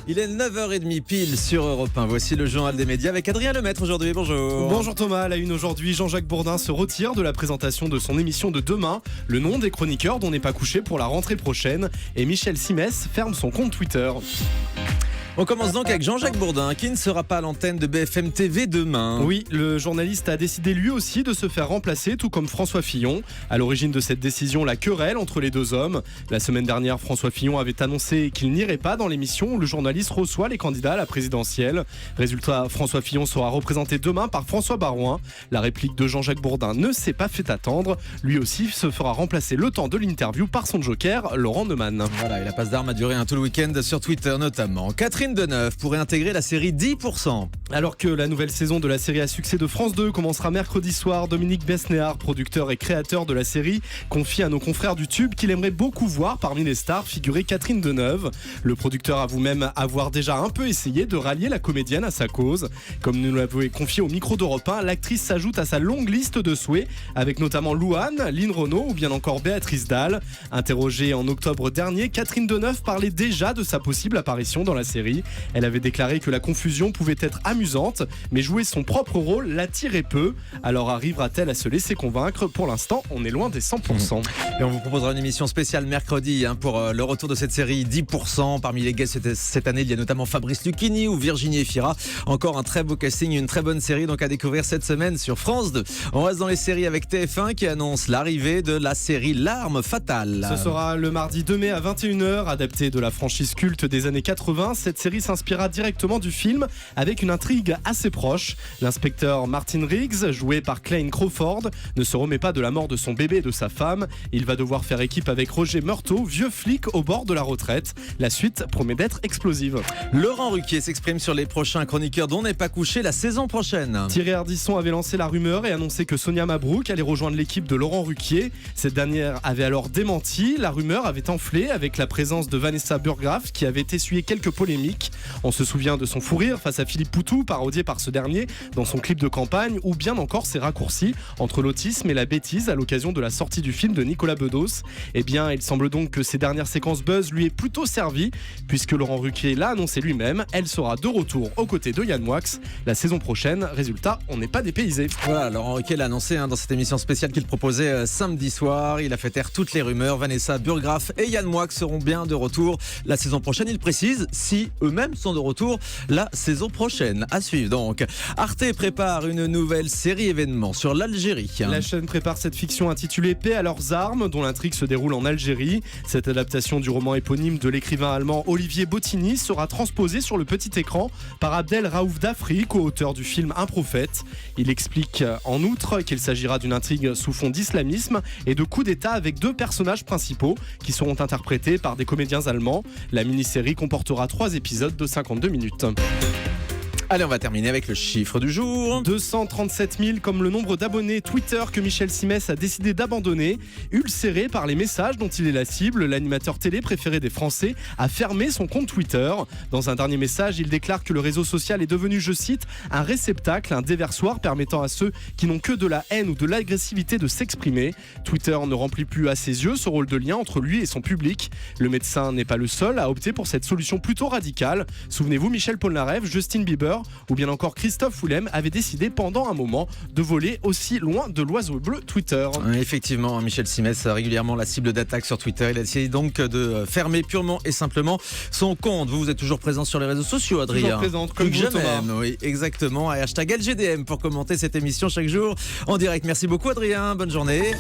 Il est 9h30 pile sur Europe 1. Voici le journal des médias avec Adrien Lemaître aujourd'hui. Bonjour. Bonjour Thomas, à la une aujourd'hui, Jean-Jacques Bourdin se retire de la présentation de son émission de demain. Le nom des chroniqueurs dont n'est pas couché pour la rentrée prochaine. Et Michel Simès ferme son compte Twitter. On commence donc avec Jean-Jacques Bourdin qui ne sera pas à l'antenne de BFM TV demain. Oui, le journaliste a décidé lui aussi de se faire remplacer, tout comme François Fillon. À l'origine de cette décision, la querelle entre les deux hommes. La semaine dernière, François Fillon avait annoncé qu'il n'irait pas dans l'émission où le journaliste reçoit les candidats à la présidentielle. Résultat, François Fillon sera représenté demain par François Barouin. La réplique de Jean-Jacques Bourdin ne s'est pas fait attendre. Lui aussi se fera remplacer le temps de l'interview par son joker, Laurent Neumann. Voilà, et la passe d'armes a duré tout le week-end sur Twitter notamment. Catherine Deneuve pourrait intégrer la série 10%. Alors que la nouvelle saison de la série à succès de France 2 commencera mercredi soir, Dominique Besnéard, producteur et créateur de la série, confie à nos confrères du Tube qu'il aimerait beaucoup voir parmi les stars figurer Catherine Deneuve. Le producteur avoue même avoir déjà un peu essayé de rallier la comédienne à sa cause. Comme nous l'avons confié au micro d'Europe 1, l'actrice s'ajoute à sa longue liste de souhaits, avec notamment Louane, Lynn Renaud ou bien encore Béatrice Dalle. Interrogée en octobre dernier, Catherine Deneuve parlait déjà de sa possible apparition dans la série. Elle avait déclaré que la confusion pouvait être amusante, mais jouer son propre rôle l'attirait peu. Alors arrivera-t-elle à se laisser convaincre ? Pour l'instant, on est loin des 100%. Et on vous proposera une émission spéciale mercredi pour le retour de cette série 10%. Parmi les guests cette année, il y a notamment Fabrice Lucchini ou Virginie Efira. Encore un très beau casting, une très bonne série donc à découvrir cette semaine sur France 2. On reste dans les séries avec TF1 qui annonce l'arrivée de la série L'arme fatale. Ce sera le mardi 2 mai à 21h, adapté de la franchise culte des années 80. Cette série s'inspirera directement du film avec une intrigue assez proche. L'inspecteur Martin Riggs, joué par Clayne Crawford, ne se remet pas de la mort de son bébé et de sa femme. Il va devoir faire équipe avec Roger Meurthaud, vieux flic au bord de la retraite. La suite promet d'être explosive. Laurent Ruquier s'exprime sur les prochains chroniqueurs dont n'est pas couché la saison prochaine. Thierry Ardisson avait lancé la rumeur et annoncé que Sonia Mabrouk allait rejoindre l'équipe de Laurent Ruquier. Cette dernière avait alors démenti. La rumeur avait enflé avec la présence de Vanessa Burgraff qui avait essuyé quelques polémiques. On se souvient de son fou rire face à Philippe Poutou, parodié par ce dernier dans son clip de campagne, ou bien encore ses raccourcis entre l'autisme et la bêtise à l'occasion de la sortie du film de Nicolas Bedos. Eh bien, il semble donc que ces dernières séquences buzz lui aient plutôt servi, puisque Laurent Ruquier l'a annoncé lui-même. Elle sera de retour aux côtés de Yann Moix la saison prochaine. Résultat, on n'est pas dépaysé. Voilà, Laurent Ruquier l'a annoncé dans cette émission spéciale qu'il proposait samedi soir. Il a fait taire toutes les rumeurs. Vanessa Burgraff et Yann Moix seront bien de retour la saison prochaine. Il précise si eux-mêmes sont de retour la saison prochaine. À suivre donc. Arte prépare une nouvelle série événement sur l'Algérie. La chaîne prépare cette fiction intitulée Paix à leurs armes, dont l'intrigue se déroule en Algérie. Cette adaptation du roman éponyme de l'écrivain allemand Olivier Bottini sera transposée sur le petit écran par Abdel Raouf Dafri, co-auteur du film Un prophète. Il explique en outre qu'il s'agira d'une intrigue sous fond d'islamisme et de coup d'état avec deux personnages principaux qui seront interprétés par des comédiens allemands. La mini-série comportera 3 épisodes de 52 minutes. Allez, on va terminer avec le chiffre du jour. 237 000 comme le nombre d'abonnés Twitter que Michel Simès a décidé d'abandonner. Ulcéré par les messages dont il est la cible, l'animateur télé préféré des Français a fermé son compte Twitter. Dans un dernier message, il déclare que le réseau social est devenu, je cite, un réceptacle, un déversoir permettant à ceux qui n'ont que de la haine ou de l'agressivité de s'exprimer. Twitter ne remplit plus à ses yeux ce rôle de lien entre lui et son public. Le médecin n'est pas le seul à opter pour cette solution plutôt radicale. Souvenez-vous, Michel Polnareff, Justin Bieber ou bien encore Christophe Willem avaient décidé pendant un moment de voler aussi loin de l'oiseau bleu Twitter. Effectivement, Michel Simès, régulièrement la cible d'attaque sur Twitter. Il a essayé donc de fermer purement et simplement son compte. Vous êtes toujours présent sur les réseaux sociaux, Adrien. Toujours présente, comme plus vous, que jamais. Thomas. Oui, exactement. Et hashtag LGDM pour commenter cette émission chaque jour en direct. Merci beaucoup, Adrien. Bonne journée.